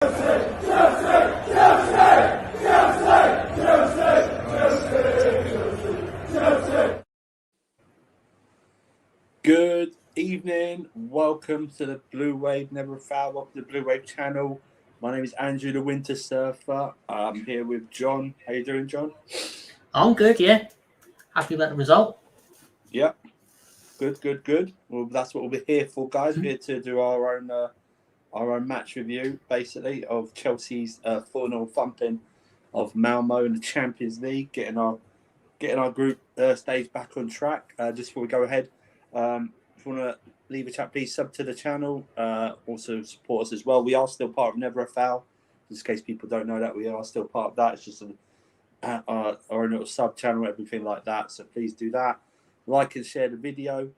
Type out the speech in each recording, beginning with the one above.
Good evening. Welcome to the Blue Wave Never Foul. Welcome to the Blue Wave channel. My name is Andrew, the Winter Surfer. I'm here with John. How you doing, John? I'm good, yeah. Happy about the result. Yeah. Good. Well, that's what we'll be here for, guys. We're here to do our own match review, basically, of Chelsea's 4-0 thumping of Malmö in the Champions League, getting our group stage back on track. Just before we go ahead, if you want to leave a chat, please sub to the channel. Also support us as well. We are still part of Never a Foul. Just in case people don't know that, we are still part of that. It's just our own little sub channel, everything like that. So please do that. Like and share the video.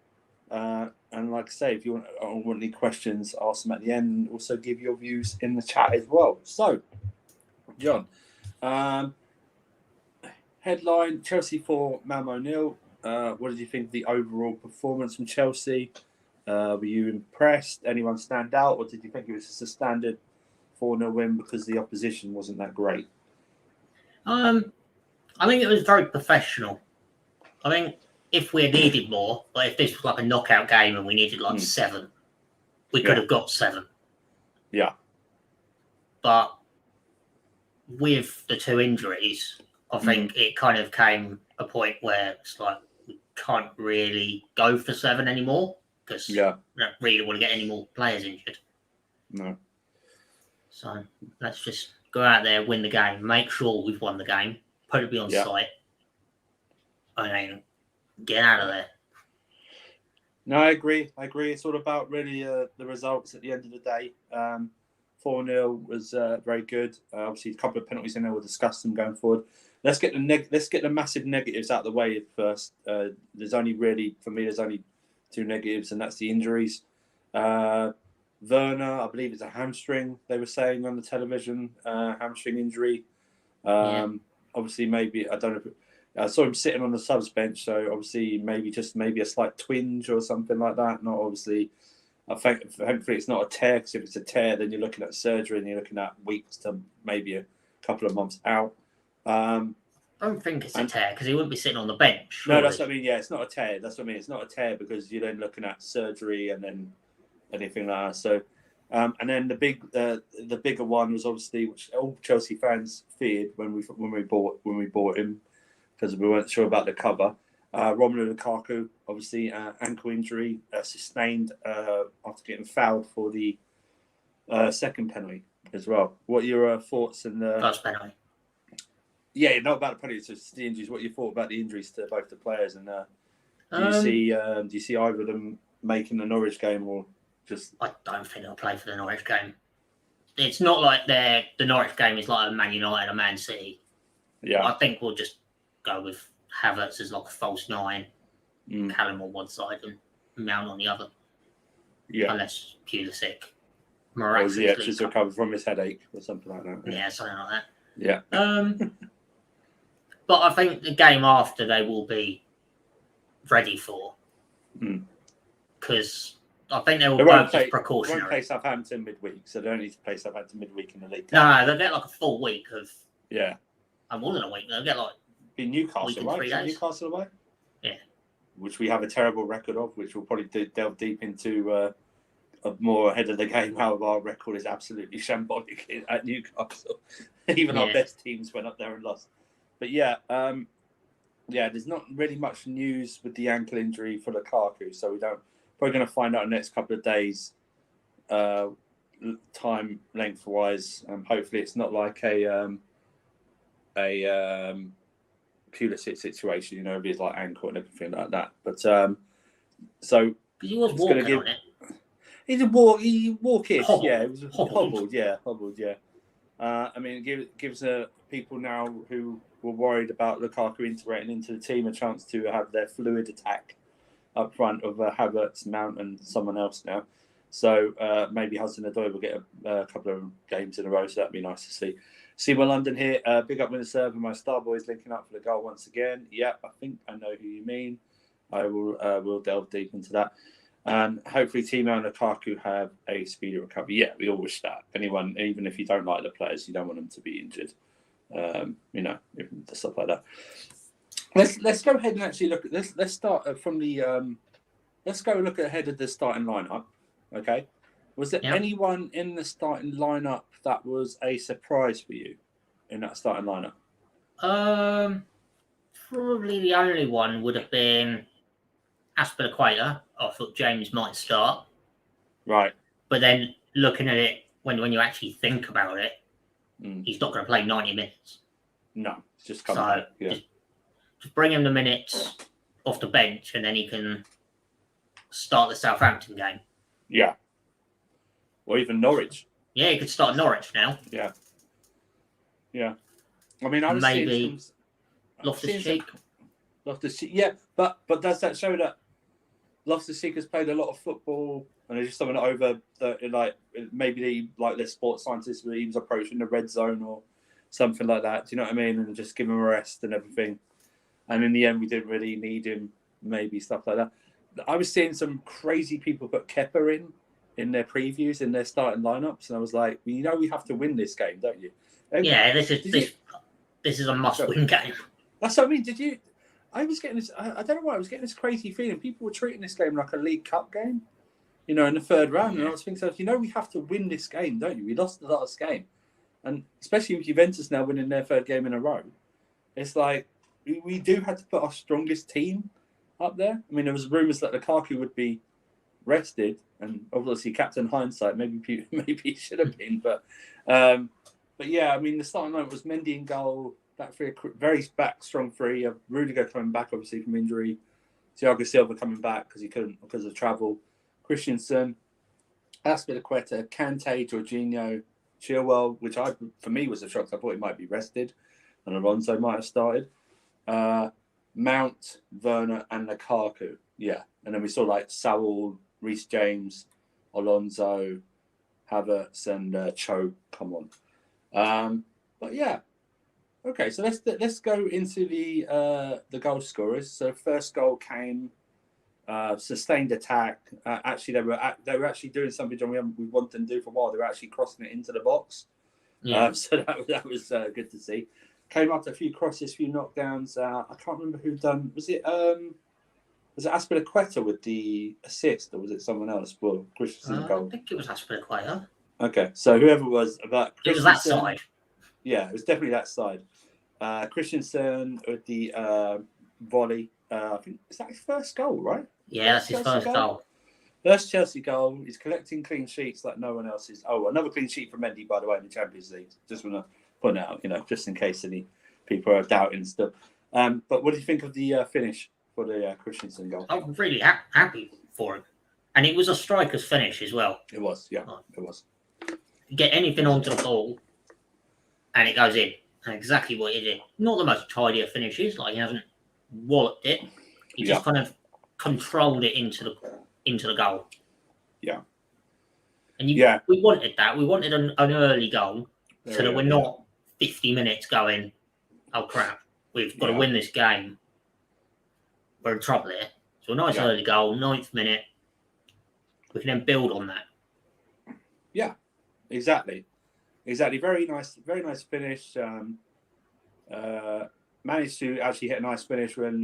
And like I say, if you want any questions, ask them at the end. And also give your views in the chat as well. So, John, headline: Chelsea 4, Malmö 0. What did you think of the overall performance from Chelsea? Were you impressed? Anyone stand out, or did you think it was just a standard 4-0 win because the opposition wasn't that great? I think it was very professional. I think if we had needed more, like if this was like a knockout game and we needed like 7, we could have got 7. Yeah. But with the 2 injuries, I think it kind of came a point where it's like we can't really go for 7 anymore because we don't really want to get any more players injured. No. So let's just go out there, win the game, make sure we've won the game, put it beyond sight, and then get out of there. No, I agree. It's all about really the results at the end of the day. 4-0 was very good. Obviously, a couple of penalties in there. We'll discuss them going forward. Let's get the massive negatives out of the way first. There's only 2 negatives, and that's the injuries. Werner, I believe it's a hamstring. They were saying on the television, hamstring injury. Obviously, maybe I don't know. I saw him sitting on the subs bench, so obviously maybe a slight twinge or something like that. Not obviously. I think hopefully it's not a tear, because if it's a tear, then you're looking at surgery and you're looking at weeks to maybe a couple of months out. I don't think it's a tear because he wouldn't be sitting on the bench. Surely. No, that's what I mean. Yeah, it's not a tear. That's what I mean. It's not a tear because you're then looking at surgery and then anything like that. So, and then the bigger one was obviously, which all Chelsea fans feared when we bought him, because we weren't sure about the cover. Romelu Lukaku, obviously, ankle injury sustained after getting fouled for the second penalty as well. What are your thoughts on the first penalty? Yeah, not about the penalties, just the injuries. What are your thoughts about the injuries to both the players? And do you see either of them making the Norwich game, or just? I don't think they'll play for the Norwich game. It's not like the Norwich game is like a Man United or Man City. Yeah, I think we'll just go with Havertz as like a false 9, Callum on one side and Mount on the other. Yeah, unless Pulisic miraculously just recovered from his headache or something like that. Yeah, something like that. Yeah. But I think the game after they will be ready for, because I think they will both just precautionary. They won't play Southampton midweek, so they don't need to play Southampton midweek in the league. No, they'll get like a full week of. Yeah. And more than a week. They'll get like. Be Newcastle, right? Newcastle away. Yeah. Which we have a terrible record of, which we'll probably delve deep into more ahead of the game. How our record is absolutely shambolic at Newcastle. Even our best teams went up there and lost. But there's not really much news with the ankle injury for Lukaku, so probably going to find out in the next couple of days, time length wise. Hopefully, it's not like a Pulisic situation, with his like ankle and everything like that. But so he was walking on it. He's a walkish, yeah. It was hobbled, yeah. I mean, it gives people now who were worried about Lukaku integrating into the team a chance to have their fluid attack up front of Havertz, Mount, and someone else now. So maybe Hudson-Odoi will get a couple of games in a row, so that'd be nice to see. Seymour London here. Big up Winter Serve and my Starboys linking up for the goal once again. Yep, I think I know who you mean. I will dedelve deep into that. And hopefully Timo and Lukaku have a speedy recovery. Yeah, we all wish that. Anyone, even if you don't like the players, you don't want them to be injured. Stuff like that. Let's go ahead and actually look at this. Let's start from the. Let's go look ahead of the starting lineup. Okay, was there anyone in the starting lineup that was a surprise for you in that starting lineup? Probably the only one would have been Aspilicueta. I thought James might start. Right. But then looking at it, when you actually think about it, he's not going to play 90 minutes. No, it's just come back. Yeah. Just bring him the minutes off the bench, and then he can start the Southampton game. Yeah. Or even Norwich. Yeah, he could start Norwich now. Yeah. Yeah. I mean, I was maybe Loftus-Cheek. Loftus-Cheek, yeah, but does that show that Loftus-Cheek has played a lot of football and there's just something over maybe the sports scientist he was approaching the red zone or something like that? Do you know what I mean? And just give him a rest and everything. And in the end, we didn't really need him. Maybe stuff like that. I was seeing some crazy people put Kepa in their previews in their starting lineups, and I was like, well, we have to win this game, don't you? Yeah, this is a must-win game. That's what I mean. I was getting this. I don't know why I was getting this crazy feeling. People were treating this game like a League Cup game, in the third round, and I was thinking, we have to win this game, don't you? We lost the last game, and especially with Juventus now winning their third game in a row, it's like we do have to put our strongest team up there. I mean, there was rumours that Lukaku would be rested, and obviously, captain hindsight, maybe he should have been, but yeah, I mean, the starting line was Mendy in goal, back three, very strong three. Rudiger coming back, obviously, from injury. Thiago Silva coming back because he couldn't because of travel. Christensen, Aspilicueta, Kante, Jorginho, Chilwell, which for me was a shock. I thought he might be rested, and Alonso might have started. Mount, Werner, and Lukaku. Yeah, and then we saw Saul, Reece James, Alonso, Havertz, and Cho come on. But yeah, okay. So let's go into the goal scorers. So first goal came sustained attack. Actually, they were actually doing something we wanted them to do for a while. They were actually crossing it into the box. Yeah. So that was good to see. Came after a few crosses, a few knockdowns. I can't remember who done. Was it Aspilicueta with the assist, or was it someone else? Well, Christensen's goal. I think it was Aspilicueta. Okay, so whoever was about. It was that side. Yeah, it was definitely that side. Christensen with the volley. I think is that his first goal, right? Yeah, that's his first goal. First Chelsea goal. He's collecting clean sheets like no one else is. Oh, another clean sheet for Mendy, by the way, in the Champions League. Just want to point out, just in case any people are doubting stuff. But what do you think of the finish for the Christensen goal? I'm really happy for him. And it was a striker's finish as well. It was, yeah. It was. Get anything onto the ball and it goes in. And exactly what he did. Not the most tidy of finishes, he hasn't walloped it. He just kind of controlled it into the goal. Yeah. And we wanted that. We wanted an early goal so that we're not 50 minutes going, oh crap, we've got to win this game. We're in trouble here. So a nice early goal, 9th minute. We can then build on that. Yeah, exactly. Very nice finish. Managed to actually hit a nice finish when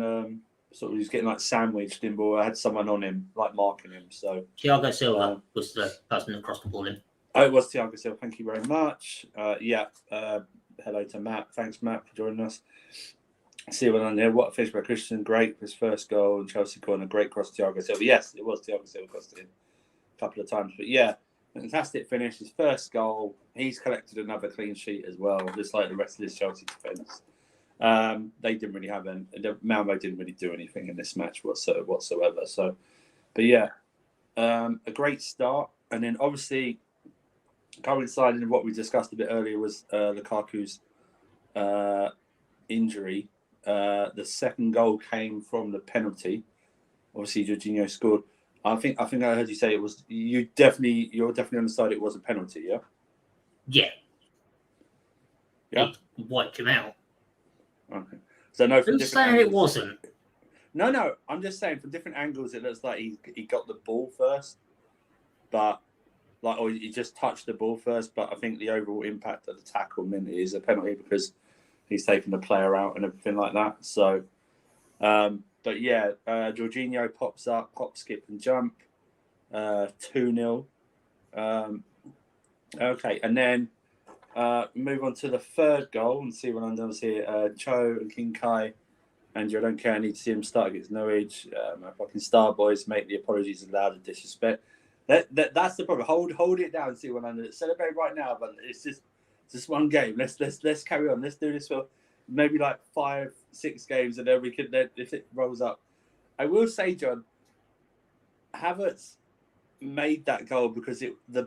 sort of he was getting sandwiched in, but I had someone on him, marking him. So Thiago Silva was the person that crossed the ball in. Oh, it was Thiago Silva. Thank you very much. Hello to Matt. Thanks, Matt, for joining us. See what on there. What a finish by Christian. Great for his first goal, and Chelsea corner. Great cross Thiago Silva. Yes, it was Thiago Silva crossed it in a couple of times, but yeah. Fantastic finish. His first goal. He's collected another clean sheet as well, just like the rest of this Chelsea defence. They didn't really have Malmö didn't really do anything in this match whatsoever. So, but yeah, a great start. And then obviously, coinciding with what we discussed a bit earlier was Lukaku's injury. The second goal came from the penalty. Obviously, Jorginho scored. I think I heard you say it was you're definitely on the side it was a penalty, yeah? Yeah. Yeah. He wiped him out. Okay. So no. Who's saying it wasn't? No. I'm just saying from different angles, it looks like he got the ball first, but or he just touched the ball first. But I think the overall impact of the tackle meant it is a penalty because he's taken the player out and everything like that. So, but yeah, Jorginho pops up, hop, skip, and jump, 2-0. Okay, and then move on to the third goal and see what I'm doing here. Cho and King Kai. Andrew, I don't care. I need to see him start against Norwich. My fucking star boys make the apologies allowed and disrespect. That's the problem. Hold it down. See what I'm doing. Celebrate right now, but it's just one game. Let's carry on. Let's do this for maybe like 5-6 games, and then we could. Then if it rolls up, I will say, John, Havertz made that goal because the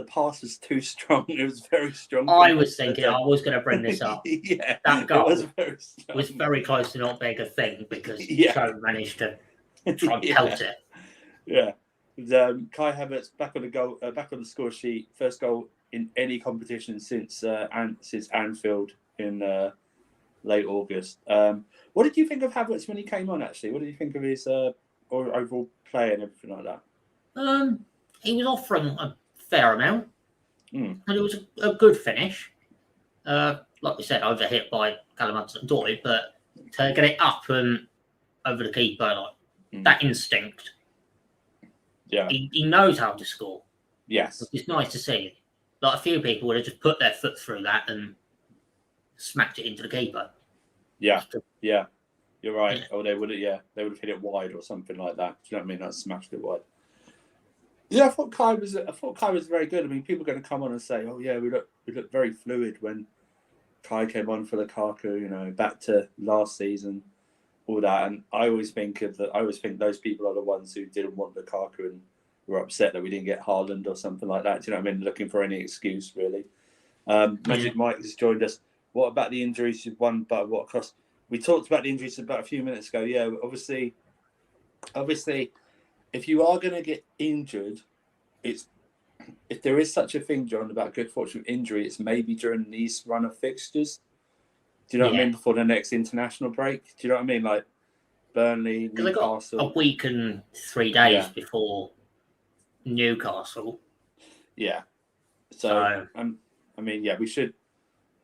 pass was too strong. It was very strong. I was thinking I was going to bring this up. Yeah, that goal was very close to not being a thing because Cho managed to try and pelt it. Yeah, Kai Havertz back on the score sheet. First goal in any competition since Anfield in late August. What did you think of Havertz when he came on? Actually, what did you think of his overall play and everything like that? He was offering a fair amount, and it was a good finish. Like we said, overhit by Callum Hudson-Odoi, but to get it up and over the keeper, that instinct. Yeah, he knows how to score. Yes, it's nice to see. Like a few people would have just put their foot through that and smacked it into the keeper. Yeah, you're right. Yeah. Or they would have hit it wide or something like that. Do you know what I mean? That smashed it wide. Yeah, I thought Kai was very good. I mean, people are going to come on and say, "Oh yeah, we look very fluid when Kai came on for Lukaku." You know, back to last season, all that. And I always think those people are the ones who didn't want Lukaku and were upset that we didn't get Haaland or something like that. Do you know what I mean? Looking for any excuse really. Magic Mike has joined us. What about the injuries you've won? But what cost? We talked about the injuries about a few minutes ago. Yeah, obviously, if you are going to get injured, if there is such a thing, John, about good fortune injury, it's maybe during these run of fixtures. Do you know what I mean? Before the next international break. Do you know what I mean? Like Burnley, Newcastle. Got a week and 3 days before Newcastle. Yeah. So I mean, we should.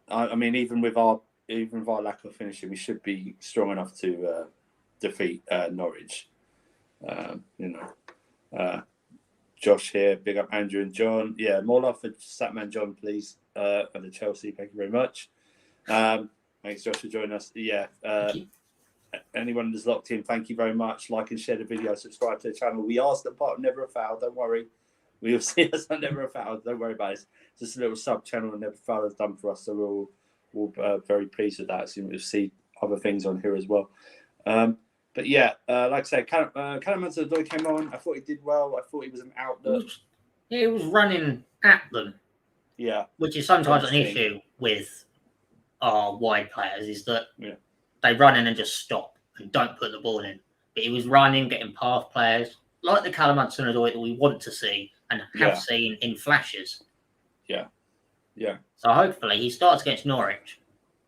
I mean, even with our lack of finishing, we should be strong enough to defeat Norwich. Josh here, big up Andrew and John. Yeah, more love for Satman John, please, for the Chelsea. Thank you very much. Thanks, Josh, for joining us. Yeah, anyone that's locked in, thank you very much. Like and share the video, subscribe to the channel. We asked the part Never a Foul, don't worry. We'll see us on Never a Foul, don't worry about it. It's just a little sub channel and Never a Foul has done for us, so we're very pleased with that. So we'll see other things on here as well. But yeah, like I say, Callum Hudson-Odoi came on. I thought he did well. I thought he was an outlet. He was running at them. Yeah. Which is sometimes an issue with our wide players, is that they run in and just stop and don't put the ball in. But he was running, getting past players, like the Callum Hudson-Odoi that we want to see and have seen in flashes. Yeah. Yeah. So hopefully he starts against Norwich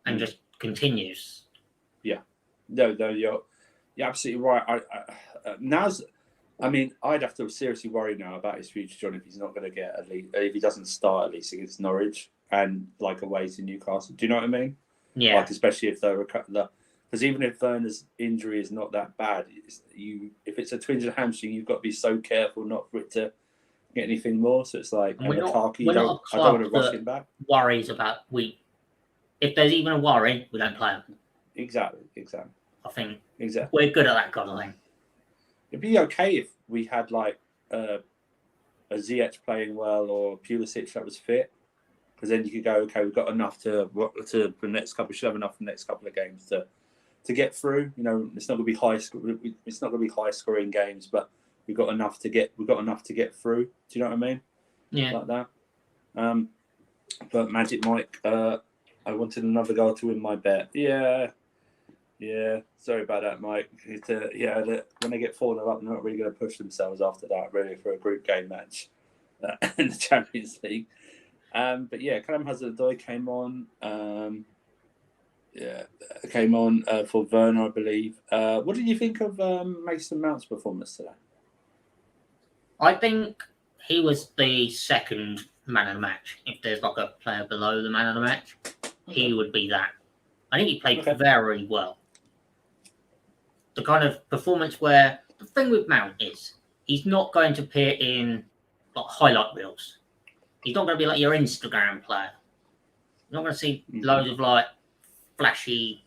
and just continues. Yeah. No, you're absolutely right. I'd have to seriously worry now about his future, John, if he's not going to get at least, if he doesn't start at least against Norwich and like away to Newcastle. Do you know what I mean? Yeah. Like especially if because even if Werner's injury is not that bad, if it's a twinge hamstring, you've got to be so careful not for it to get anything more. So it's like, I don't want to rush him back. Worries about if there's even a worry, we don't play him. Exactly. I think we're good at that kind of thing. It'd be okay if we had like a Ziyech playing well or Pulisic that was fit, because then you could go, okay, we've got enough to the next couple. We should have enough for the next couple of games to get through. You know, it's not going to be it's not going to be high scoring games, but we've got enough to get through. Do you know what I mean? Yeah, like that. But Magic Mike, I wanted another goal to win my bet. Yeah, sorry about that, Mike. When they get 4-0 up, they're not really going to push themselves after that, really, for a group game match in the Champions League. But yeah, Callum Hudson-Odoi came on. came on for Werner, I believe. What did you think of Mason Mount's performance today? I think he was the second man of the match. If there's like a player below the man of the match, he would be that. I think he played very well. The kind of performance where the thing with Mount is he's not going to appear in like highlight reels. He's not going to be like your Instagram player. You're not going to see loads of like flashy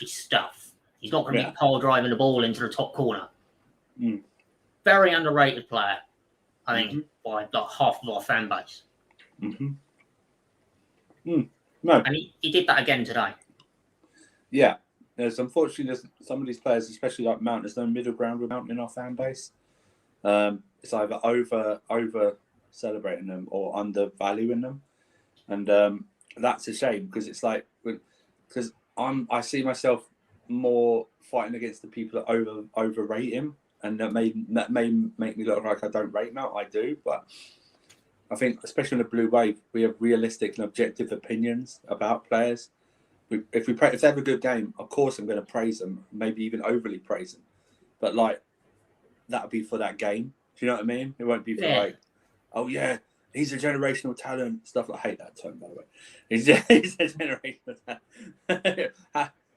stuff. He's not going to be pole driving the ball into the top corner. Very underrated player, I think, by like half of our fan base. No. And he did that again today. Yeah. Unfortunately, some of these players, especially like Mount, there's no middle ground with Mount in our fan base. It's either over celebrating them or undervaluing them. And that's a shame because it's like, because I see myself more fighting against the people that overrate him, and that may make me look like I don't rate Mount. I do, but I think especially in the Blue Wave, we have realistic and objective opinions about players. If they have a good game, of course I'm going to praise them, maybe even overly praise them, but like that'll be for that game. Do you know what I mean? It won't be for like, oh yeah, he's a generational talent. Stuff like, I hate that term, by the way. He's a generational talent.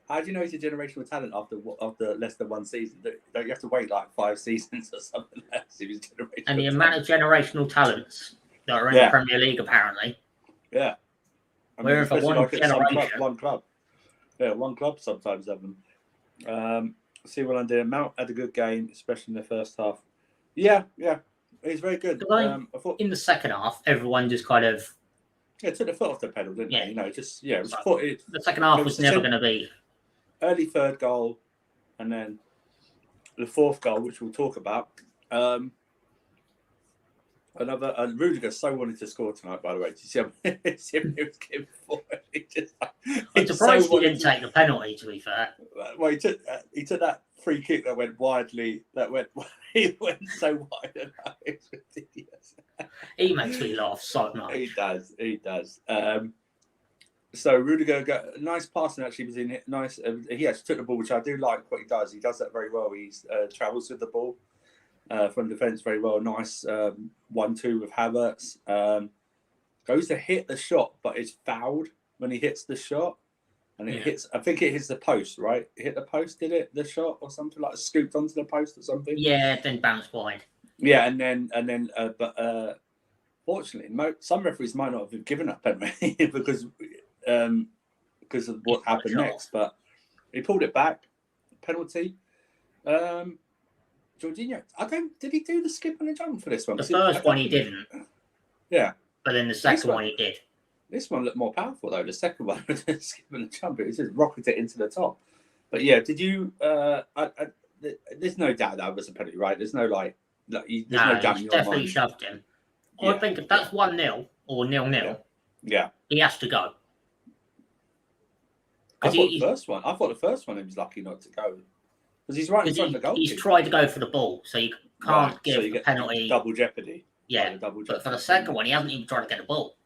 How do you know he's a generational talent after less than one season? Don't you have to wait like 5 seasons or something else if he's generational? And the amount of generational talents that are in the Premier League, apparently. Yeah. I mean, Where for one generation. One club. Yeah, one club sometimes have them. See what I'm doing. Mount had a good game, especially in the first half. Yeah. He's very good. I thought in the second half, everyone just kind of took the foot off the pedal, didn't they? You know, just the second half was never going to be early third goal, and then the fourth goal, which we'll talk about. Another Rudiger so wanted to score tonight. By the way, did you see him he was getting forward? I'm surprised he didn't take the penalty. To be fair, well, he took that free kick that went widely. He went so wide. It's ridiculous. He makes me laugh so much. He does. So Rudiger got a nice passing. Actually, was in nice. He actually took the ball, which I do like. What he does, he does that very well. He travels with the ball. From defence very well. Nice 1-2 with Havertz. Goes to hit the shot, but is fouled when he hits the shot. And it hits, I think it hits the post, right? It hit the post, did it? The shot or something like scooped onto the post or something? Yeah, then bounced wide. Yeah, and then but fortunately, some referees might not have given up penalty because of what happened next. But he pulled it back. Penalty. Jorginho, did he do the skip and the jump for this one? The first one he didn't. Yeah. But then the second one he did. This one looked more powerful though. The second one, the skip and the jump, it just rocketed it into the top. But yeah, did you? There's no doubt that was a penalty, right? There's no there's no doubt in your definitely mind. Shoved him. Yeah. I think if that's 1-0 or 0-0, he has to go. I thought the first one he was lucky not to go. Because he's right in front of the goal. He's tried to go for the ball, so you can't give the penalty. Double jeopardy. Yeah, but for the second one, he hasn't even tried to get the ball.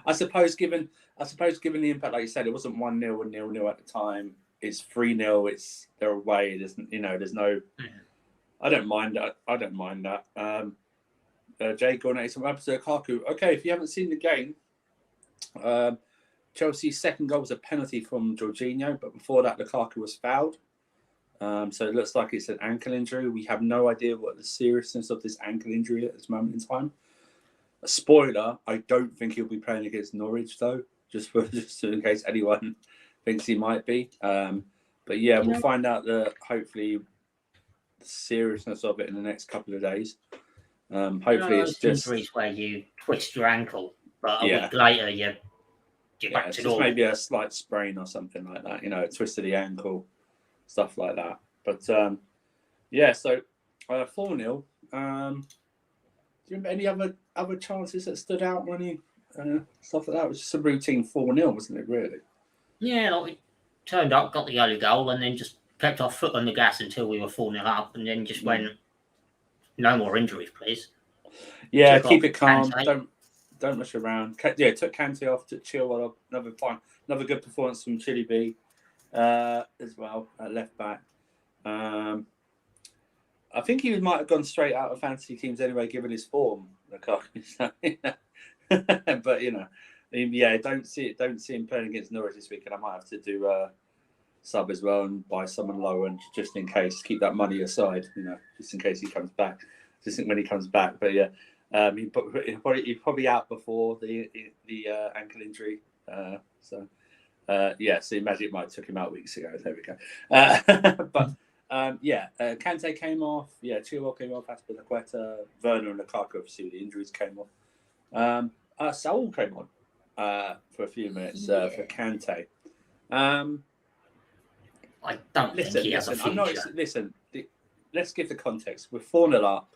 I suppose, given the impact, like you said, it wasn't 1-0 and 0-0 at the time. It's 3-0. They're away. There's no. I don't mind that. Jay Gornay, some episode Kaku. Okay, if you haven't seen the game, Chelsea's second goal was a penalty from Jorginho, but before that, Lukaku was fouled. So it looks like it's an ankle injury. We have no idea what the seriousness of this ankle injury at this moment in time. A spoiler, I don't think he'll be playing against Norwich, though, just in case anyone thinks he might be. But yeah, we'll find out hopefully the seriousness of it in the next couple of days. Hopefully it's just injuries where you twist your ankle, but a week later you're back to normal. Maybe a slight sprain or something like that. A twist of the ankle, stuff like that. But so 4-0. Do you remember any other chances that stood out or any stuff like that? It was just a routine 4-0, wasn't it? Really? Yeah, we turned up, got the early goal, and then just kept our foot on the gas until we were 4-0 up, and then just went, no more injuries, please. Yeah, keep it calm. Don't rush around. Yeah, took Kante off, took Chilwell off. Another good performance from Chile B as well at left back. I think he might have gone straight out of fantasy teams anyway, given his form. But don't see him playing against Norwich this weekend. I might have to do a sub as well and buy someone lower, and just in case, keep that money aside. Just in case he comes back. Just when he comes back, but yeah. He's probably out before the ankle injury. So Magic might have took him out weeks ago. There we go. Kante came off. Yeah, Chilwell came off. Aspilicueta, Werner, and Lukaku. Obviously, the injuries came off. Saul came on for a few minutes for Kante. I don't think he has a future. Let's give the context. We're 4-0 up.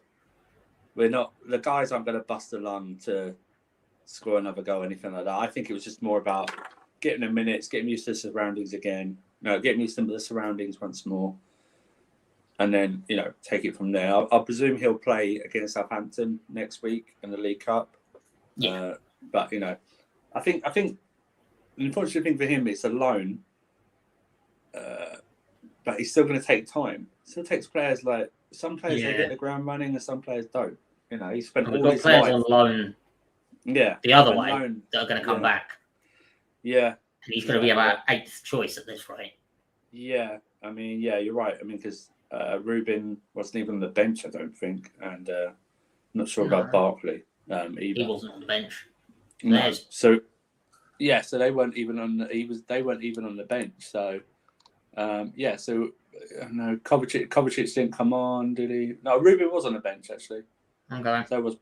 We're not. The guys aren't going to bust a lung to score another goal or anything like that. I think it was just more about getting him minutes, getting used to the surroundings again. Getting used to the surroundings once more, and then take it from there. I presume he'll play against Southampton next week in the League Cup. Yeah. But I think the unfortunate thing for him is a loan. But he's still going to take time. Still takes players like some players they get the ground running and some players don't. He spent all his players life on loan. Yeah, the other way that are going to come back. Yeah, and he's going to be about 8th choice at this rate. Yeah, I mean, you're right. I mean, because Ruben wasn't even on the bench, I don't think, and not sure about Barkley either. He wasn't on the bench. No. So they weren't even on. They weren't even on the bench. So So no, Kovacic didn't come on, did he? No, Ruben was on the bench actually. Okay. So was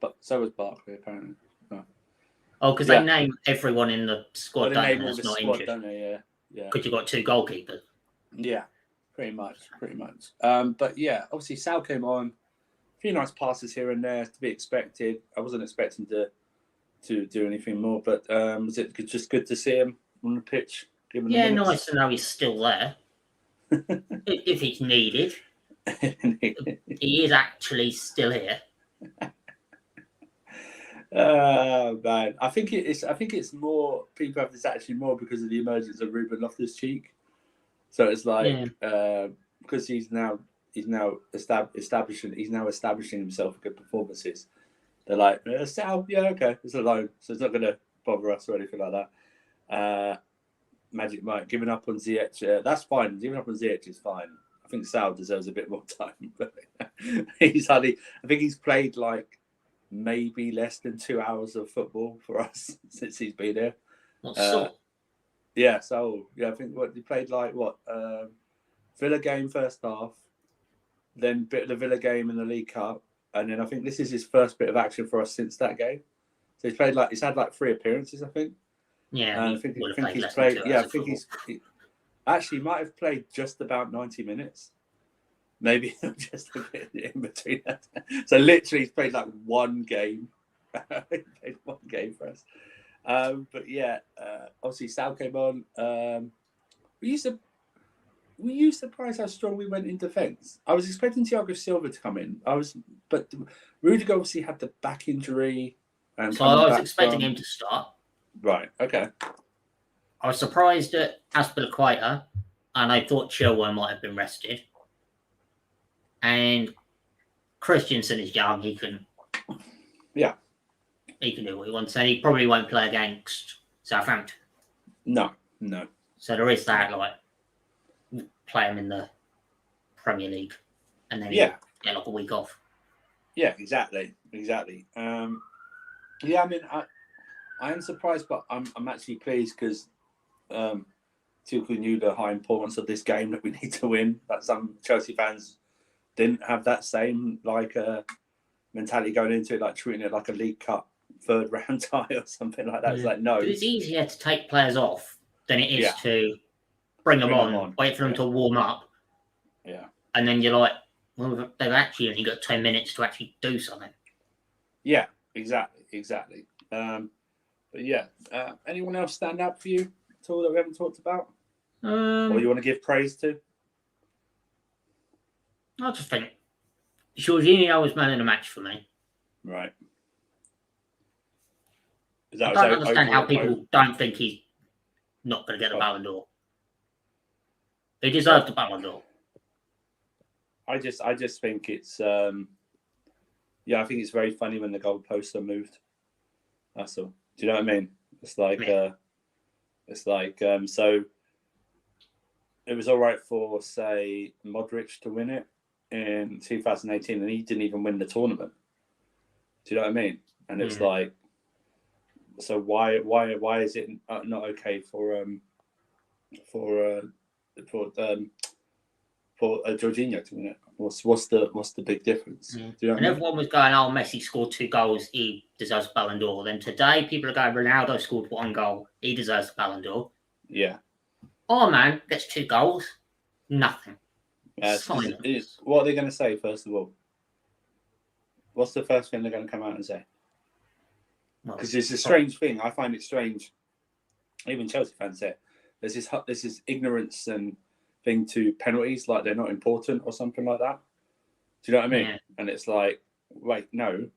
Barkley apparently. No. Oh, because they name everyone in the squad that's not squad, injured. Don't they? Yeah. Because you've got 2 goalkeepers. Yeah, pretty much. But yeah, obviously Sal came on. A few nice passes here and there to be expected. I wasn't expecting to do anything more, but was it just good to see him on the pitch? Nice to know he's still there. if he's needed. He is actually still here. Oh man, I think it's more people have this actually more because of the emergence of Ruben Loftus-Cheek. So it's like because he's now establishing himself with good performances. They're like, Sal, okay, it's a loan, so it's not going to bother us or anything like that. Magic Mike giving up on Ziyech, that's fine. Giving up on Ziyech is fine. I think Sal deserves a bit more time, but I think he's played like maybe less than 2 hours of football for us since he's been here. I think he played like Villa game first half, then bit of the Villa game in the League Cup, and then I think this is his first bit of action for us since that game. So he's had 3 appearances, I think. Yeah, and I think he's played. Yeah, I think he actually might have played just about 90 minutes, maybe just a bit in between that. So literally, he's played like one game. He played one game for us. Obviously Sal came on. Were you surprised how strong we went in defence? I was expecting Thiago Silva to come in. But Rudiger obviously had the back injury. So I was expecting him to start. Right. Okay. I was surprised at Aspilicueta, and I thought Chilwell might have been rested. And Christensen is young; he can do what he wants, and he probably won't play against Southampton. No. So there is that, play him in the Premier League, and then get like a week off. Yeah, exactly. I mean, I am surprised, but I'm actually pleased because Tuchel knew the high importance of this game that we need to win. That some Chelsea fans didn't have that same mentality going into it, like treating it like a League Cup 3rd round tie or something like that. It's like no. But it's easier to take players off than it is to bring them on, wait for them to warm up. Yeah. And then you're like, well, they've actually only got 10 minutes to actually do something. Yeah, exactly. But anyone else stand out for you at all that we haven't talked about? Or you want to give praise to? I just think Jorginho was man of the match for me. Right. I don't understand how people don't think he's not going to get the Ballon d'Or. He deserves the Ballon d'Or. I just think it's I think it's very funny when the goalposts are moved. That's all. Do you know what I mean? It's like so it was all right for, say, Modric to win it in 2018, and he didn't even win the tournament. Do you know what I mean? And it's like, so why is it not okay for Jorginho to win it? What's the big difference? Yeah. Do you know what and I mean? everyone was going, "Oh, Messi scored 2 goals, he deserves the Ballon d'Or." Then today, people are going, "Ronaldo scored 1 goal, he deserves the Ballon d'Or." Yeah. Oh man, gets 2 goals, nothing. What are they going to say first of all? What's the first thing they're going to come out and say? Because it's a strange thing. I find it strange. Even Chelsea fans say it. There's this ignorance and thing to penalties, like they're not important or something like that. Do you know what I mean? Yeah. And it's like, wait, no,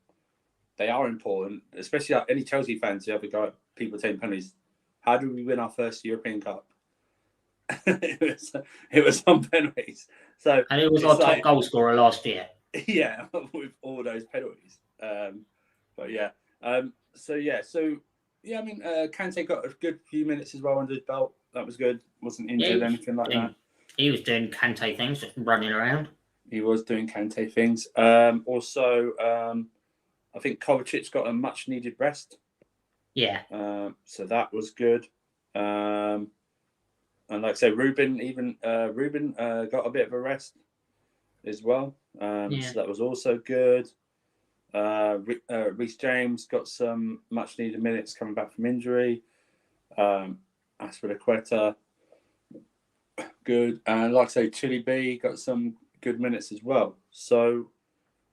they are important. Especially like any Chelsea fans who ever go at people taking penalties. How did we win our first European Cup? it was on penalties. So and it was our top goal scorer last year. Yeah, with all those penalties. But yeah. So I mean, Kante got a good few minutes as well under his belt. That was good. Wasn't injured or anything like that. He was doing Kante things, just running around. He was doing Kante things. Also, I think Kovacic got a much needed rest. Yeah. So that was good. And like I say, Ruben got a bit of a rest as well. So that was also good. Reece James got some much needed minutes coming back from injury. Aspilicueta, good. And like I say, Chile B got some good minutes as well. So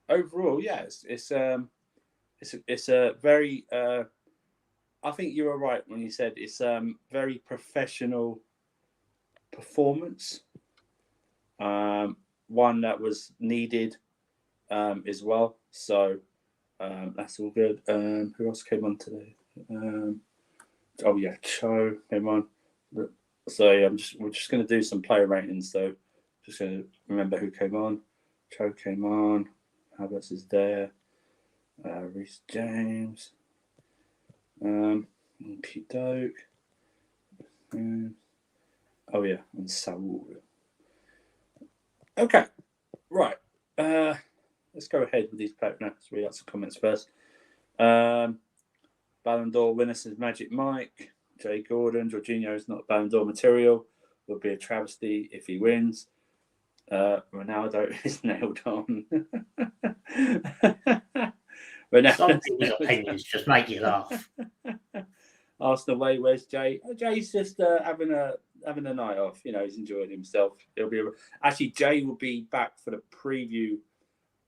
overall, yeah, it's a very. I think you were right when you said it's very professional performance. One that was needed as well. So that's all good. Who else came on today? Cho came on. So we're just going to do some player ratings. So just going to remember who came on. Cho came on. Havertz is there. Reece James. Pete Doak. And Saul. Okay, right. Let's go ahead with these players now. Let's read out some comments first. Ballon d'Or winner says Magic Mike. Jay Gordon. Jorginho is not Ballon d'Or material. Would be a travesty if he wins. Ronaldo is nailed on. Some people's opinions just make you laugh. Arsenal way, where's Jay? Jay's just having a night off. You know, he's enjoying himself. Actually, Jay will be back for the preview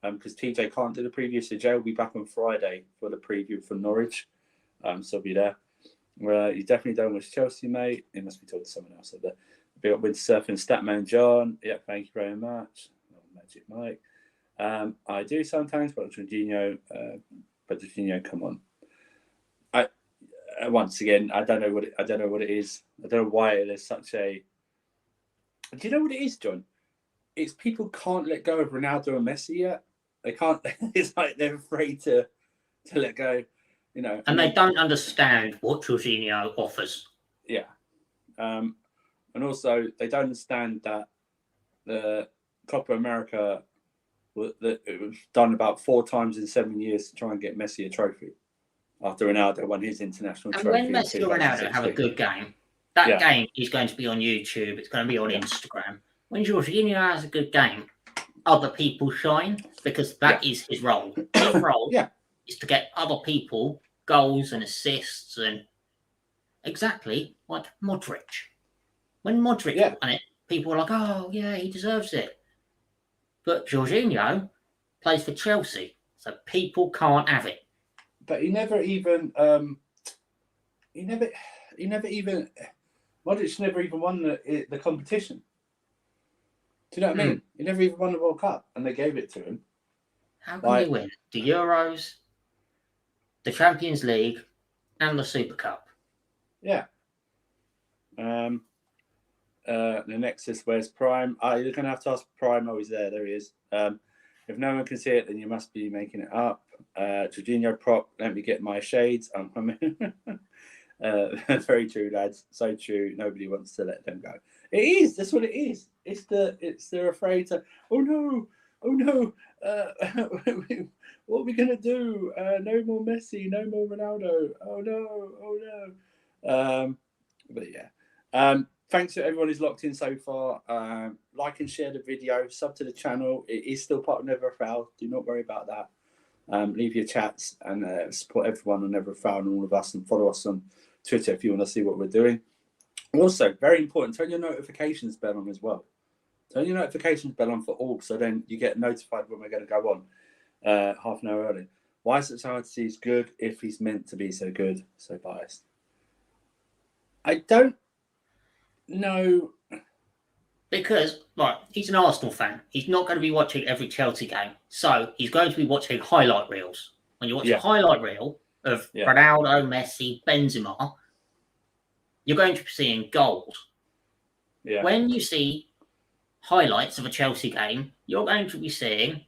because TJ can't do the preview, so Jay will be back on Friday for the preview for Norwich. So he'll be there. You definitely don't wish Chelsea, mate. He must be talking to someone else. Big up Windsurfing Statman John. Yeah, thank you very much. Magic Mike. I do sometimes, but Jorginho, come on. Once again, I don't know what it is. I don't know why there's such a. Do you know what it is, John? It's people can't let go of Ronaldo and Messi yet. They can't. It's like they're afraid to let go. You know, and they don't understand what Jorginho offers. Yeah, and also they don't understand that the Copa America it was done about 4 times in 7 years to try and get Messi a trophy. After Ronaldo won his international trophy. And when Messi or Ronaldo have a good game, that game is going to be on YouTube. It's going to be on Instagram. When Jorginho has a good game, other people shine because that is his role. His role is to get other people goals and assists and exactly like Modric. When Modric won it, people were like, "Oh yeah, he deserves it." But Jorginho plays for Chelsea, so people can't have it. But he never even Modric never even won the competition. Do you know what I mean? He never even won the World Cup, and they gave it to him. How can he win the Euros, the Champions League, and the Super Cup. Yeah. The Nexus, where's Prime? You're going to have to ask Prime. Oh, he's there. There he is. If no one can see it, then you must be making it up. Jorginho prop, let me get my shades. I'm coming. Very true, lads. So true. Nobody wants to let them go. It is. That's what it is. They're afraid to. Oh no. What are we gonna do? No more Messi. No more Ronaldo. Oh no. But yeah. Thanks to everyone who's locked in so far. Like and share the video. Sub to the channel. It is still part of Never Foul. Do not worry about that. Leave your chats and support everyone on Never Foul and all of us, and follow us on Twitter if you want to see what we're doing. Also, very important, turn your notifications bell on as well. Turn your notifications bell on for all, so then you get notified when we're going to go on half an hour early. Why is it so hard to see he's good if he's meant to be so good, so biased? I don't know. Because, right, he's an Arsenal fan. He's not going to be watching every Chelsea game. So he's going to be watching highlight reels. When you watch a highlight reel of Ronaldo, Messi, Benzema, you're going to be seeing goals. Yeah. When you see highlights of a Chelsea game, you're going to be seeing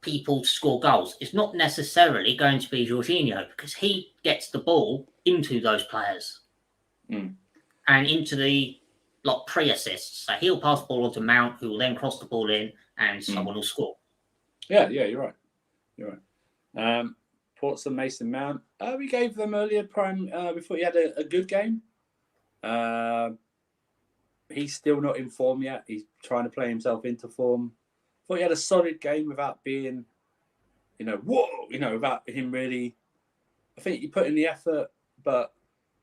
people score goals. It's not necessarily going to be Jorginho, because he gets the ball into those players and into the pre-assists. So he'll pass the ball on to Mount, who will then cross the ball in, and someone will score. Yeah, you're right. Portsmouth, Mason Mount. We gave them earlier Prime before he had a good game. He's still not in form yet. He's trying to play himself into form. Thought he had a solid game without being, without him really. I think he put in the effort, but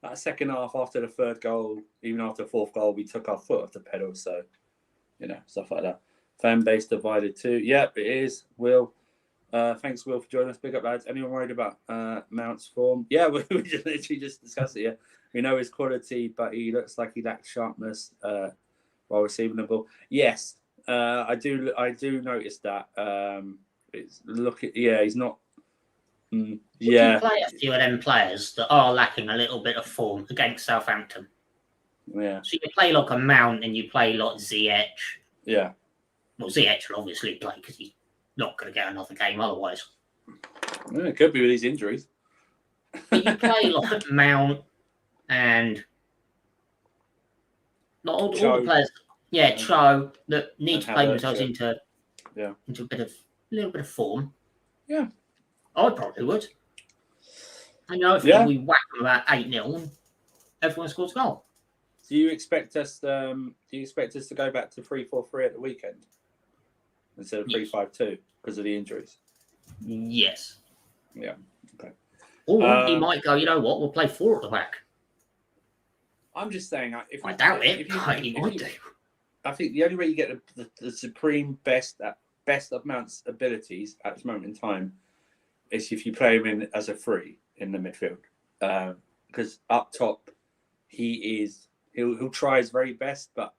that second half after the third goal, even after the fourth goal, we took our foot off the pedal. So, stuff like that. Fan base divided too. Yep, it is. Will. Thanks, Will, for joining us. Big up, lads. Anyone worried about Mount's form? Yeah, we just literally just discussed it. Yeah, we know his quality, but he looks like he lacks sharpness while receiving the ball. Yes, I do notice that. He's not. You play a few of them players that are lacking a little bit of form against Southampton. Yeah. So you play like a Mount and you play like Ziyech. Yeah. Well, Ziyech will obviously play because he's not going to get another game otherwise. Yeah, it could be with these injuries. But you play like Mount and all the players. Yeah, Cho that need to play themselves into a little bit of form. Yeah. I probably would. And we whack them about 8-0 and everyone scores a goal. Do you expect us to go back to 3-4-3 at the weekend instead of 3-5-2 because of the injuries? Yes. Yeah. Okay. Or he might go, you know what, we'll play 4 at the back. I'm just saying, I doubt it, but he might do. I think the only way you get the supreme best of Mount's abilities at this moment in time is if you play him in as a free in the midfield. Because up top, he'll try his very best, but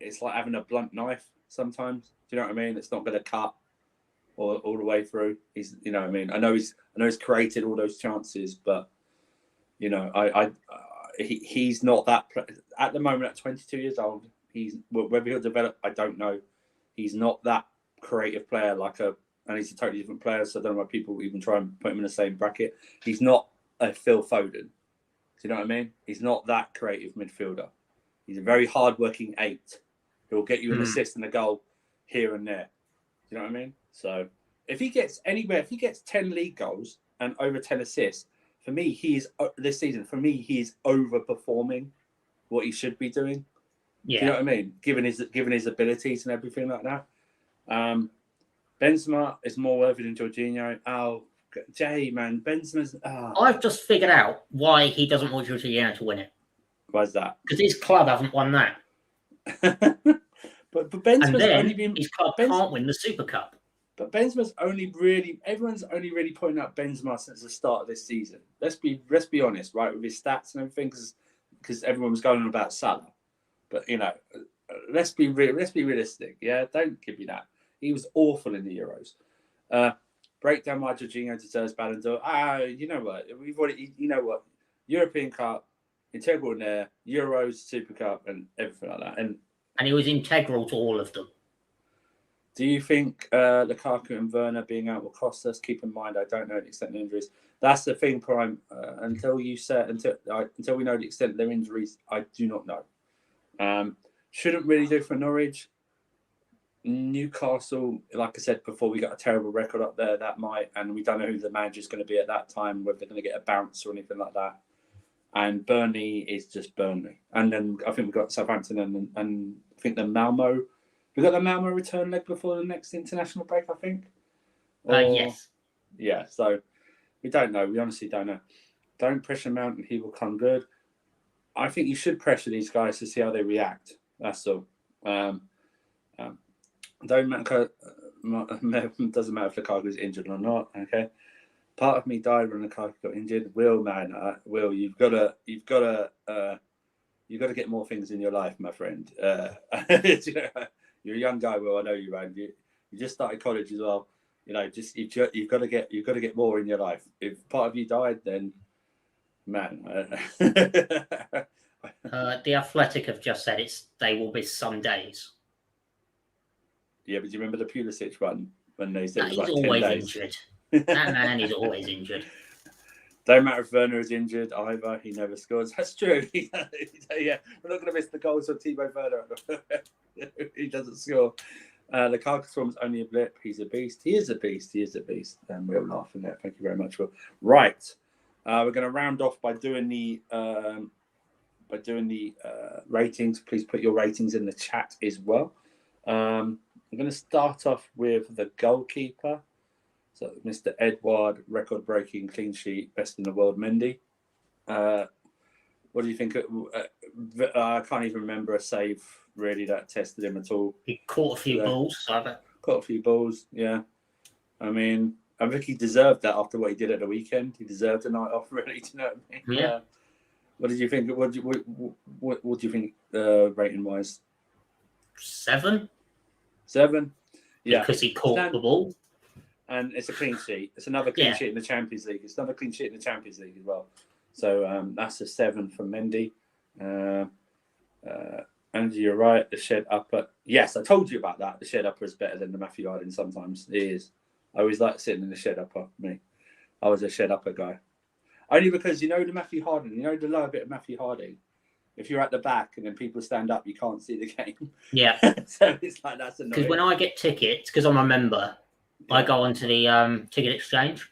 it's like having a blunt knife sometimes. Do you know what I mean? It's not going to cut all the way through. He's, you know what I mean? I know he's created all those chances, but he's not that at the moment at 22 years old. Whether he'll develop, I don't know. He's not that creative player and he's a totally different player. So I don't know why people even try and put him in the same bracket. He's not a Phil Foden. Do you know what I mean? He's not that creative midfielder. He's a very hard-working 8. He'll get you an assist and a goal here and there. Do you know what I mean? So if he gets 10 league goals and over 10 assists, for me, this season, he is overperforming what he should be doing. Yeah. Do you know what I mean? Given his abilities and everything like that. Benzema is more worthy than Jorginho. Oh, Jay, man, Benzema's. I've just figured out why he doesn't want Jorginho to win it. Why's that? Because his club haven't won that. but Benzema's only been. His club can't win the Super Cup. But Benzema's everyone's only really pointing out Benzema since the start of this season. Let's be honest, right, with his stats and everything, because everyone was going on about Salah. But let's be realistic. Yeah, don't give me that. He was awful in the Euros. break down why Jorginho deserves Ballon d'Or. You know what? We've already, you know what? European Cup, integral in there, Euros, Super Cup, and everything like that. And he was integral to all of them. do you think Lukaku and Werner being out will cost us? Keep in mind, I don't know the extent of injuries. That's the thing, Prime. Until we know the extent of their injuries, I do not know. Shouldn't really do for Norwich. Newcastle, like I said before, we got a terrible record up there. That might, and we don't know who the manager's going to be at that time, whether they're going to get a bounce or anything like that. And Burnley is just Burnley. And then I think we've got Southampton and I think the Malmö. We got the Malmö return leg before the next international break, I think. Yes. Yeah, so we don't know. We honestly don't know. Don't pressure Mount and he will come good. I think you should pressure these guys to see how they react. That's all. Don't matter. Doesn't matter if Lukaku is injured or not. Okay. Part of me died when Lukaku got injured. Will, you've got to get more things in your life, my friend. You're a young guy, Will. I know you, man. You just started college as well. You know, just you've got to get more in your life. If part of you died, then man. The Athletic have just said they will miss some days. Yeah, but do you remember the Pulisic one when they said he's like always 10 days? Injured. That man is always injured. Don't matter if Werner is injured either. He never scores. That's true. Yeah, we're not going to miss the goals from Timo Werner. He doesn't score. Lukaku's form's only a blip. He's a beast. He is a beast. And we're laughing there. Thank you very much, Will. Right. We're going to round off by doing the ratings. Please put your ratings in the chat as well. I'm going to start off with the goalkeeper. So, Mr. Edward, record-breaking clean sheet, best in the world, Mendy. What do you think? I can't even remember a save, really, that tested him at all. He caught a few balls. Caught a few balls, yeah. I mean, I think he deserved that after what he did at the weekend. He deserved a night off, really, do you know what I mean? Yeah. What did you think? What do you think, rating-wise? 7. 7? Yeah. Because he caught the ball. And it's a clean sheet. It's another clean sheet in the Champions League. It's another clean sheet in the Champions League as well. So that's a 7 from Mendy. Andy, you're right. The shed upper. Yes, I told you about that. The shed upper is better than the Matthew Harding sometimes. It is. I always like sitting in the shed upper. Me. I was a shed upper guy. Only because, the Matthew Harding, the lower bit of Matthew Harding, if you're at the back and then people stand up, you can't see the game. Yeah. So it's like, that's annoying. Because when I get tickets, because I'm a member, I go onto the ticket exchange,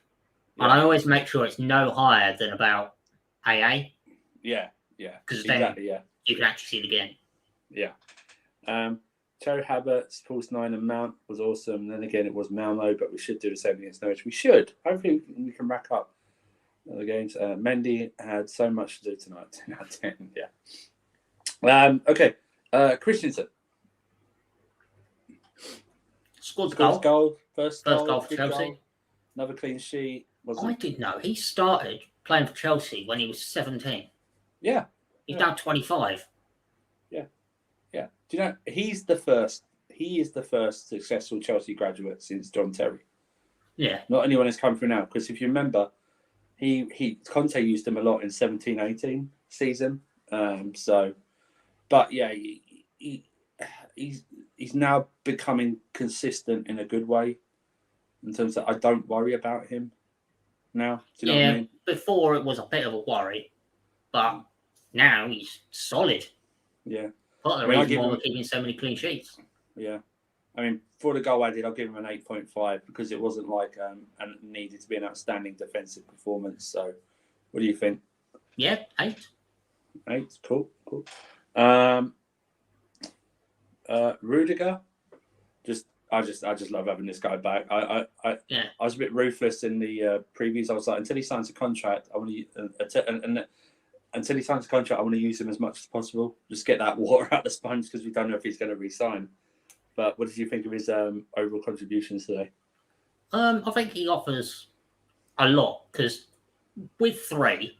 and I always make sure it's no higher than about AA. Yeah. Because exactly, then you can actually see the game. Yeah. Terry Havertz, Pulse 9 and Mount was awesome. Then again, it was Malmo, but we should do the same against Norwich. We should. Hopefully, we can rack up the games. Mendy had so much to do tonight. 10 out of 10, yeah. Okay. Christensen. Scored goal. First goal for Chelsea. Goal. Another clean sheet. I didn't know. He started playing for Chelsea when he was 17. Yeah. He's now 25. Yeah. Do you know, he is the first successful Chelsea graduate since John Terry. Yeah. Not anyone has come through now. Because if you remember, Conte used him a lot in 17-18 season. But yeah, he's now becoming consistent in a good way. In terms of, I don't worry about him now. Do you know what I mean? Before it was a bit of a worry, but now he's solid. Yeah. Part of the reason why we're keeping so many clean sheets. Yeah. I mean, for the goal I did, I'll give him an 8.5 because it wasn't like and needed to be an outstanding defensive performance. So, what do you think? Yeah, 8. 8, cool. Rudiger, I just love having this guy back. I was a bit ruthless in the previews. I was like, until he signs a contract, I want to until he signs a contract, I want to use him as much as possible. Just get that water out the sponge because we don't know if he's going to re-sign. But what did you think of his overall contributions today? I think he offers a lot because with 3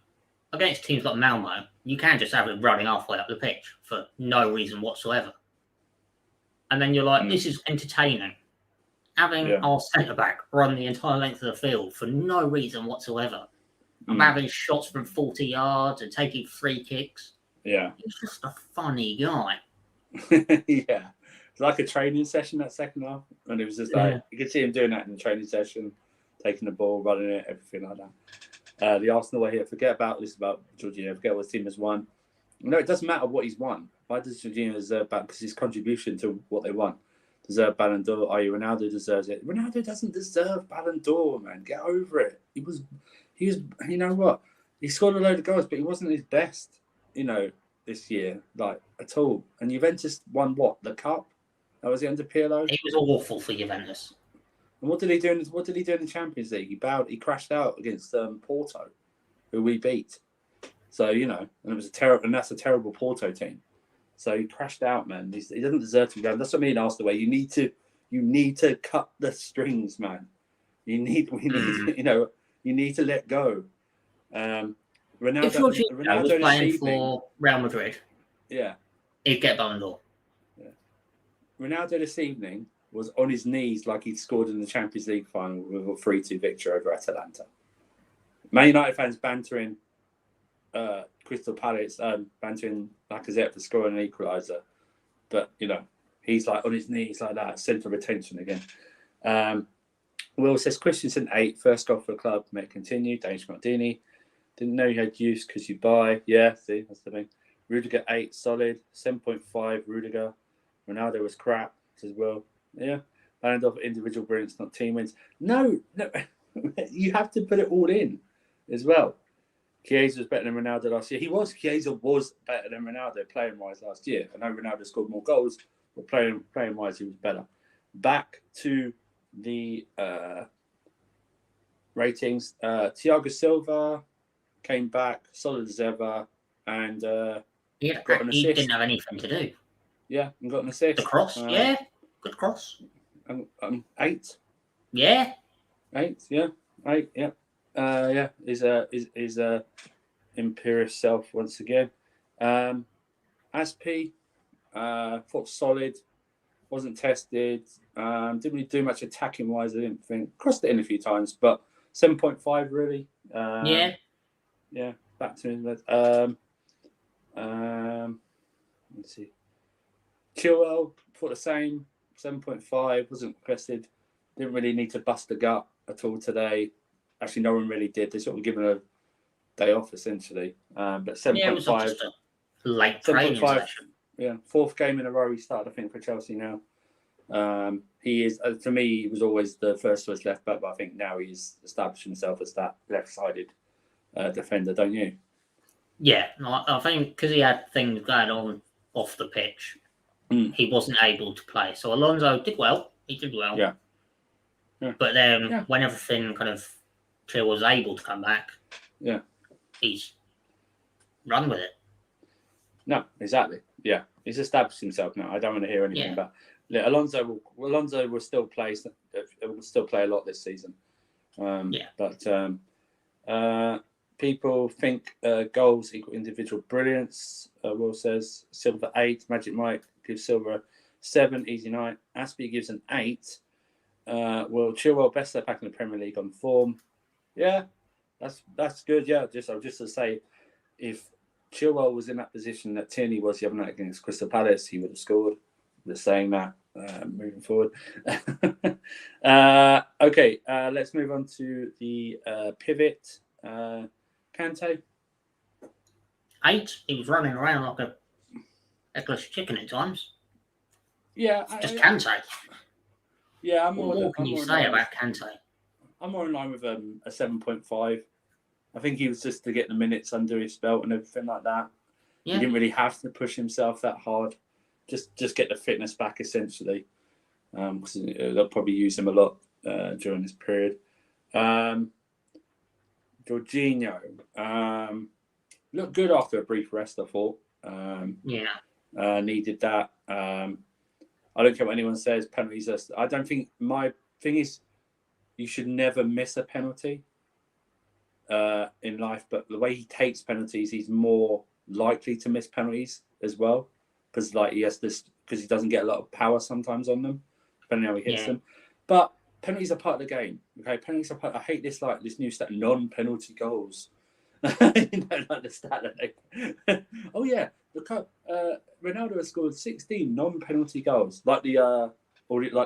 against teams like Malmö, you can just have him running halfway up the pitch for no reason whatsoever. And then you're like, this is entertaining. having our centre back run the entire length of the field for no reason whatsoever. I'm having shots from 40 yards and taking free kicks. Yeah. He's just a funny guy. Yeah. It's like a training session that second half. And it was just like, you could see him doing that in the training session, taking the ball, running it, everything like that. The Arsenal way here, forget about this about Jorginho, forget what his team has won. No, it doesn't matter what he's won. Why does Jorginho deserve that? Because his contribution to what they won. Deserve Ballon d'Or. Ronaldo deserves it. Ronaldo doesn't deserve Ballon d'Or, man. Get over it. He was, you know what? He scored a load of goals, but he wasn't his best, this year, like, at all. And Juventus won what? The cup? That was the under Pirlo? It was awful for Juventus. And what did he do in the Champions League? He crashed out against Porto, who we beat. So, and it was that's a terrible Porto team. So he crashed out, man. He doesn't deserve to be down. That's what I mean, Arsenal way. You need to cut the strings, man. You need to let go. Ronaldo, if Jorginho was playing for Real Madrid, he'd get Ballon d'Or. Yeah. Ronaldo this evening was on his knees like he'd scored in the Champions League final with a 3-2 victory over Atalanta. Man United fans bantering Crystal Palace, bantering Lacazette for scoring an equaliser. But, he's like on his knees like that, centre of attention again. Will says, Christensen 8, first goal for the club, may continue. Danish Maldini. Didn't know you had use because you buy. Yeah, see, that's the thing. Rudiger 8, solid. 7.5, Rudiger. Ronaldo was crap, says Will. Yeah. Ballon d'Or for individual brilliance, not team wins. No. You have to put it all in as well. Chiesa was better than Ronaldo last year. Chiesa was better than Ronaldo playing-wise last year. I know Ronaldo scored more goals, but playing-wise, he was better. Back to the ratings. Thiago Silva came back, solid as ever, and got an assist. He didn't have anything to do. Yeah, and got an assist. The cross, good cross. 8. Yeah. 8, yeah. 8, yeah. Is imperious self once again. Aspi, thought solid, wasn't tested, didn't really do much attacking wise. I didn't think, crossed it in a few times, but 7.5 really. Yeah, back to him. Let's see. Chilwell, thought the same, 7.5, wasn't tested, didn't really need to bust the gut at all today. Actually, no one really did. They sort of given a day off essentially. But 7.5. Yeah, it was just a late training session. Yeah, 4th game in a row he started, I think, for Chelsea now. He is, for me, he was always the first choice left back, but I think now he's established himself as that left-sided defender, don't you? Yeah, I think because he had things going on off the pitch, he wasn't able to play. So Alonso did well. He did well. Yeah. But then when everything kind of was able to come back, he's run with it. No, exactly. Yeah, he's established himself now. I don't want to hear anything about. Yeah, Alonso will still play. Will still play a lot this season. But people think goals equal individual brilliance. Will says Silver 8. Magic Mike gives Silver 7. Easy night. Aspie gives an 8. Will Chilwell best left back in the Premier League on form. Yeah, that's good. Yeah, just to say, if Chilwell was in that position that Tierney was the other night against Crystal Palace, he would have scored. Just saying that. Moving forward. Okay, let's move on to the pivot. Kante. 8. He was running around like a English chicken at times. Yeah, just Kante. Yeah, what can you say about Kante? I'm more in line with a 7.5. I think he was just to get the minutes under his belt and everything like that. Yeah. He didn't really have to push himself that hard. Just get the fitness back, essentially. Because they'll probably use him a lot during this period. Jorginho looked good after a brief rest, I thought. Needed that. I don't care what anyone says. Penalties I don't think my thing is you should never miss a penalty in life. But the way he takes penalties, he's more likely to miss penalties as well. Because he has this, because he doesn't get a lot of power sometimes on them, depending on how he hits them. But penalties are part of the game. Okay, penalties are part. I hate this new stat, non-penalty goals. You don't understand it. Oh yeah, look, Ronaldo has scored 16 non-penalty goals. Like the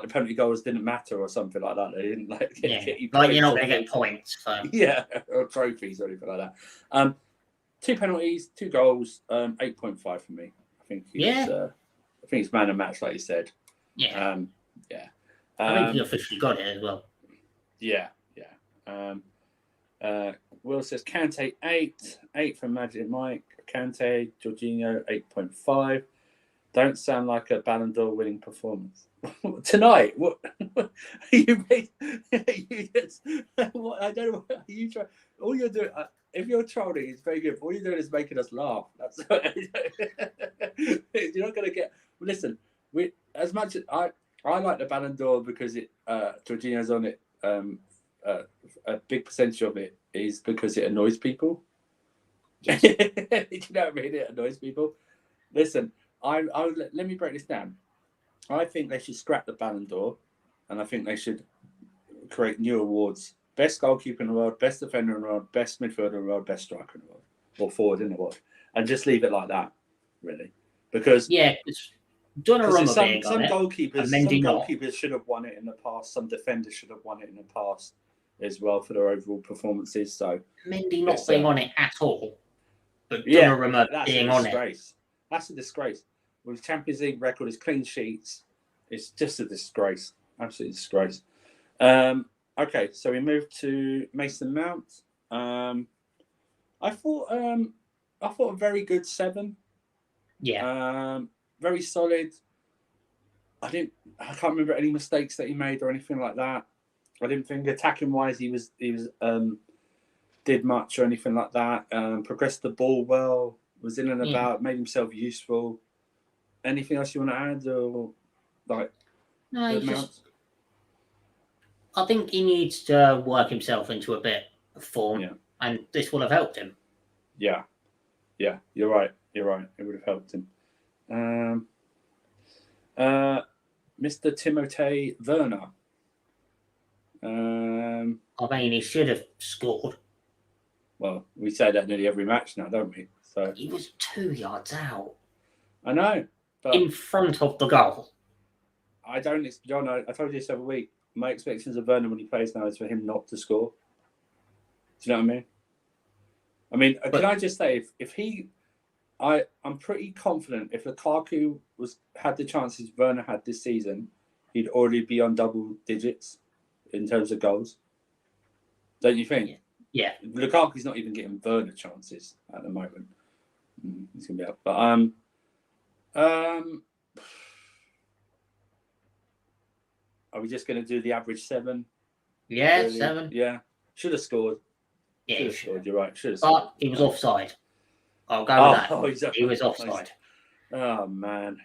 penalty goals didn't matter or something like that. They didn't get you like you're not going to get points. So. Yeah, or trophies or anything like that. 2 penalties, 2 goals, 8.5 for me. I think he's man of match, like you said. Yeah. Yeah. I think he officially got it as well. Yeah. Will says Kante 8 from Magic Mike. Kante, Jorginho 8.5. Don't sound like a Ballon d'Or winning performance tonight. What you made? What I don't know. What you try. All you're doing, if you're trolling, it's very good. All you're doing is making us laugh. That's you're not going to get. Listen, as much as I like the Ballon d'Or because Jorginho's on it. A big percentage of it is because it annoys people. Yes. You know what I mean? It annoys people. Listen, let me break this down. I think they should scrap the Ballon d'Or, and I think they should create new awards: best goalkeeper in the world, best defender in the world, best midfielder in the world, best striker in the world, or forward in the world, and just leave it like that, really. Because Donnarumma some goalkeepers should have won it in the past. Some defenders should have won it in the past as well for their overall performances. So Mendy not being on it at all, but Donnarumma being on it. That's a disgrace. With Champions League record, his clean sheets, it's just a disgrace. Absolute disgrace. Okay, so we move to Mason Mount. I thought a very good 7. Yeah. Very solid. I can't remember any mistakes that he made or anything like that. I didn't think attacking wise he was did much or anything like that. Progressed the ball well, was in and about, made himself useful. Anything else you want to add or like? No, I think he needs to work himself into a bit of form, and this will have helped him. Yeah, you're right. It would have helped him. Mr. Timothée Werner. I mean, he should have scored. Well, we say that nearly every match now, don't we? So he was 2 yards out. I know, but in front of the goal. John, I told you this other week. My expectations of Werner when he plays now is for him not to score. Do you know what I mean? Can I just say, I'm pretty confident if Lukaku had the chances Werner had this season, he'd already be on double digits in terms of goals. Don't you think? Yeah. Lukaku's not even getting Werner chances at the moment. He's gonna be up, but are we just going to do the average 7? Yeah, really? 7. Yeah, should have scored. Yeah, should have scored. You're right. Should have scored. But he was offside. I'll go with that. He was offside. Oh man,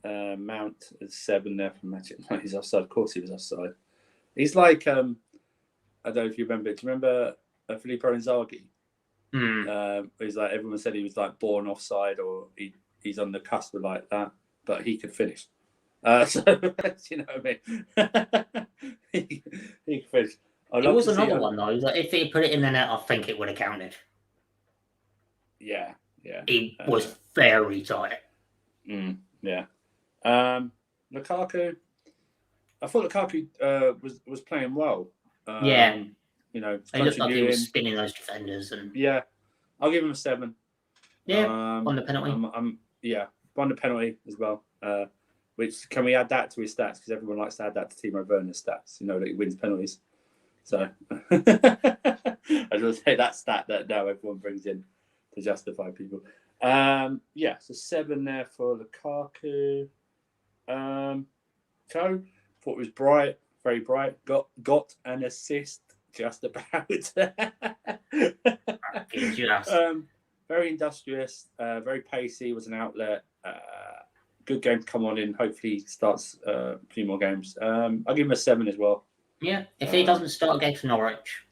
Mount is 7 there from Magic. No, he's offside. Of course, he was offside. He's like I don't know if you remember. Do you remember Filippo Inzaghi? He's like everyone said he was like born offside or he's on the cusp of like that, but he could finish. So you know what I mean. he could finish. It was another one though. That if he put it in the net, I think it would have counted. Yeah. He was very tight. Yeah. Lukaku. I thought Lukaku was playing well. Yeah. You know, he looked like he was spinning those defenders and. Yeah, I'll give him a 7. Yeah. On the penalty. On the penalty as well. Which can we add that to his stats? Because everyone likes to add that to Timo Werner's stats. You know that he wins penalties. So I just say that stat that now everyone brings in to justify people. So 7 there for Lukaku. Thought it was bright, very bright. Got an assist just about. Very industrious, very pacey. Was an outlet. Good game to come on in. Hopefully he starts a few more games. I'll give him a 7 as well. Yeah, if he doesn't start against Norwich,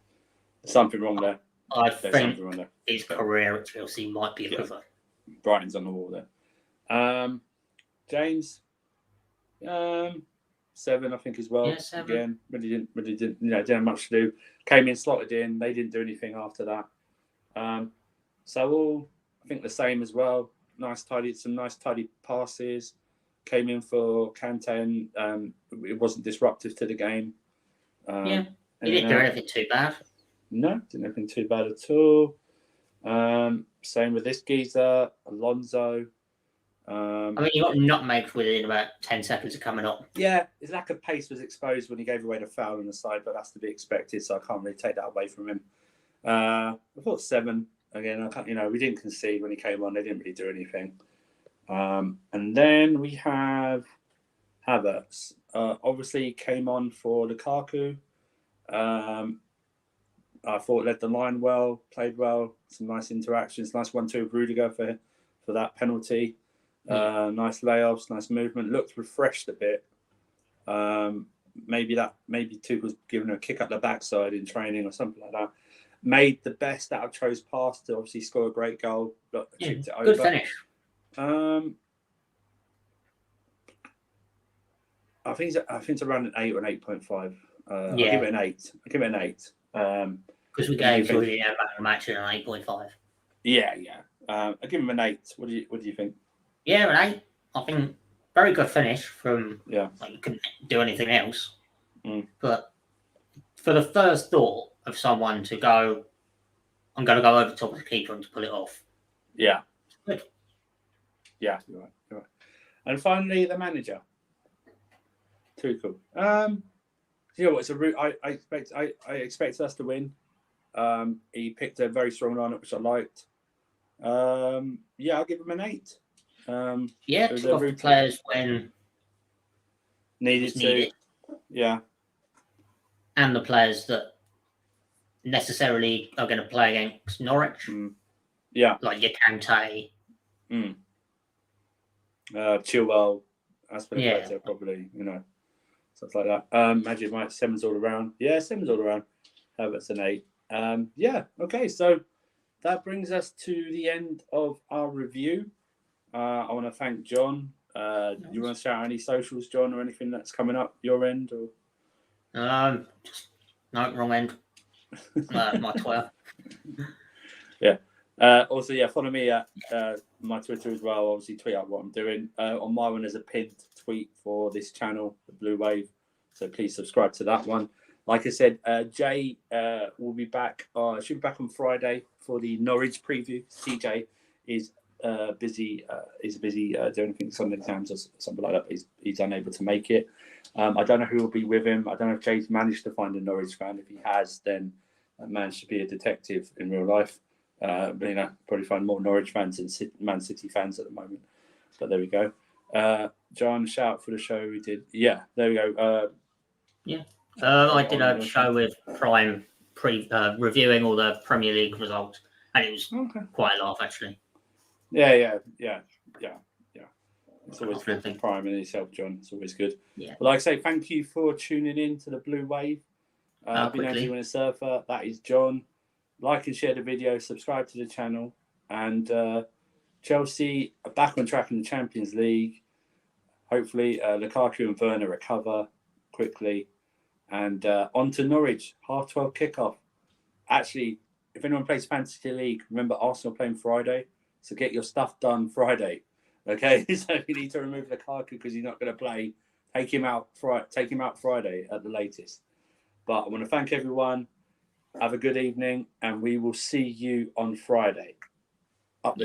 something wrong there. I think his career at Chelsea might be over. Brighton's on the wall there. James, 7, I think, as well. Yeah, 7. Again, really didn't didn't have much to do. Came in, slotted in. They didn't do anything after that. So all, I think, the same as well. Some nice tidy passes. Came in for Kante, and it wasn't disruptive to the game. He didn't do anything too bad. No, didn't anything too bad at all. Same with this geezer, Alonso. I mean, he got nutmegged within about 10 seconds of coming up. Yeah, his lack of pace was exposed when he gave away the foul on the side, but that's to be expected, so I can't really take that away from him. I thought 7 again. I can't, we didn't concede when he came on. They didn't really do anything. And then we have Havertz. Obviously, came on for Lukaku. I thought led the line well, played well, some nice interactions, nice 1-2 with Rudiger for that penalty. Nice layoffs, nice movement. Looked refreshed a bit. Maybe Tuchel's given a kick up the backside in training or something like that. Made the best out of Tro's pass to obviously score a great goal. Chipped it over. Good finish. I think it's around an 8 or an 8.5. I'll Yeah. give it an 8. I'll give it an 8. Because we gave Jordan back the match at an 8.5. Yeah. I'll give him an 8. What do you think? Yeah, an 8. I think very good finish from. Yeah. Like, you couldn't do anything else. But for the first thought of someone to go, I'm going to go over top of the keeper and to pull it off. Yeah. Good. Yeah, you're right. And finally, the manager, Tuchel. You know what? It's a route I expect us to win. He picked a very strong lineup, which I liked. I'll give him an 8. Took off the players when needed to. Yeah. And the players that necessarily are going to play against Norwich. Yeah. Like your Kante. Chilwell, Aspilicueta, probably, stuff like that. Magic Mike, 7's all around. Yeah, 7's all around. That's an 8. Okay, so that brings us to the end of our review. I want to thank John. You want to shout out any socials, John, or anything that's coming up your end? Or No, wrong end. My Twitter. Yeah. Also, follow me at my Twitter as well. Obviously, tweet out what I'm doing. On my one, there's a pinned tweet for this channel, the Blue Wave. So please subscribe to that one. Like I said, Jay will be back. Should be back on Friday for the Norwich preview. TJ is busy. He's busy doing things, some exams or something like that. He's unable to make it. I don't know who will be with him. I don't know if Jay's managed to find a Norwich fan. If he has, then that man should be a detective in real life. Probably find more Norwich fans than Man City fans at the moment. But there we go. John, shout out for the show we did. Yeah, there we go. I did a show with Prime reviewing all the Premier League results, and it was quite a laugh, actually. Yeah. It's always good for Prime and yourself, John. It's always good. Yeah. But like I say, thank you for tuning in to the Blue Wave. I've been Andy Winner Surfer. That is John. Like and share the video. Subscribe to the channel. And Chelsea are back on track in the Champions League. Hopefully, Lukaku and Werner recover quickly. And on to Norwich. 12:30 kickoff. Actually, if anyone plays Fantasy League, remember Arsenal playing Friday. So get your stuff done Friday. Okay? So if you need to remove Lukaku because he's not going to play, take him out Friday at the latest. But I want to thank everyone. Have a good evening, and we will see you on Friday. Up the